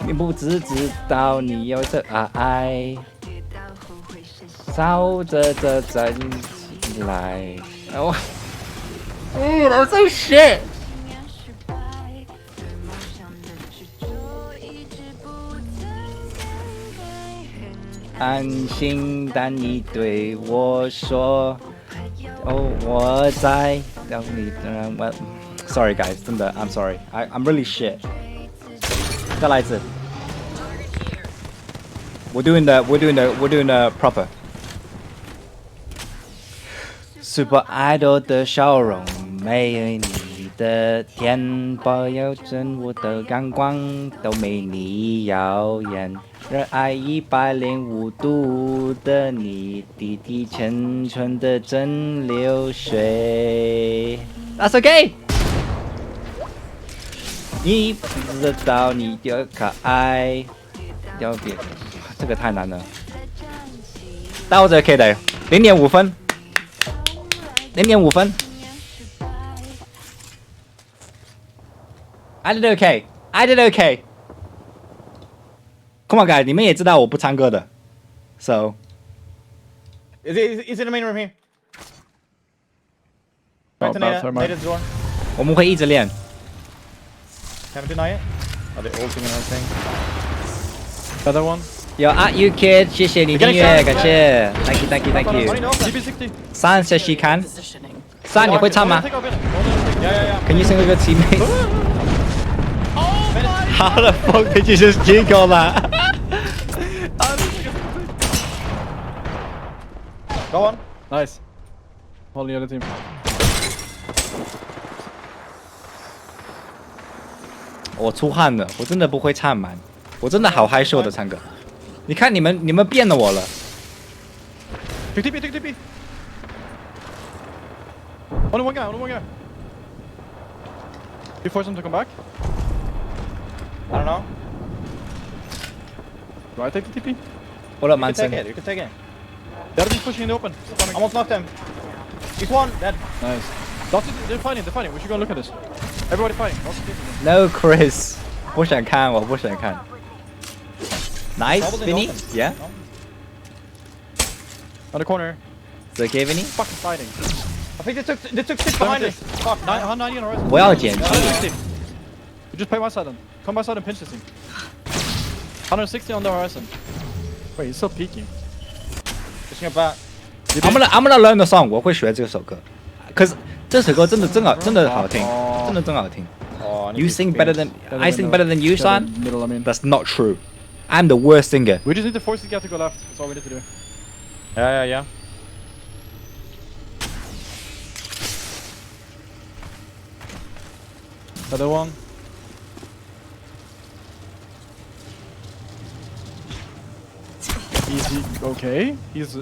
你不只知道你有着爱，照着这站起来。哦，我在学。安心，但你对我说：“哦，我在等你。” Sorry guys， 真的 ，I'm sorry，I'm really shit。再来一次。We're doing the proper。Super Idol 的笑容，没有你的甜，保有真我的阳光，都没你耀眼。热爱105度的你，滴滴成纯的蒸馏水。That's okay。你不知道你的可爱，要别，这个太难了。但我觉得可以的，0.5分，0.5分。I did okay. I did okay. Come on, guys， 你们也知道我不唱歌的 ，so Is it the main room here? Oh, Right to that's Nate at the door. 我们会一直练。Haven't denied it. Oh, they're ulting and everything. Other one. Yo, at you kid， 谢谢你订阅，感谢 ，thank you。 DB60. 3谢希看，3你会唱吗 Yeah. ？Can you sing a good teammate? How the fuck did you just jiggle that? Go on. Nice. Holding the other team. 我出汗了，我真的不会唱man，我真的好害羞的唱歌。你看你们变了我了。Take TP. Only one guy. You force him to come back? I don't know. Do I take the TP? Hold up, You can take man. it. You can take it. The other team's pushing in the open. Almost knocked him. He's one. Dead. Nice. They're fighting. We should go look at this. Everybody fighting. No, Chris， 不想看，我不想看。Nice, Probably Vinny. open. Yeah. On the corner. Is it okay, Vinny? Fucking fighting. I think they took 6 behind us. Fuck. 190 on the horizon. 我要减气。 You just play my side then. Come my side and pinch this thing. 160 on the horizon. Wait, he's still peeking. Pushing it back. I'm gonna learn the song， 我会学这首歌。可是这首歌真的好听，真好听。Oh, You sing better than I sing better than you, son? Middle, I mean. That's not true. I'm the worst singer. We just need to force the guy to go left. That's all we need to do. Yeah. Other one. Easy. Okay. He's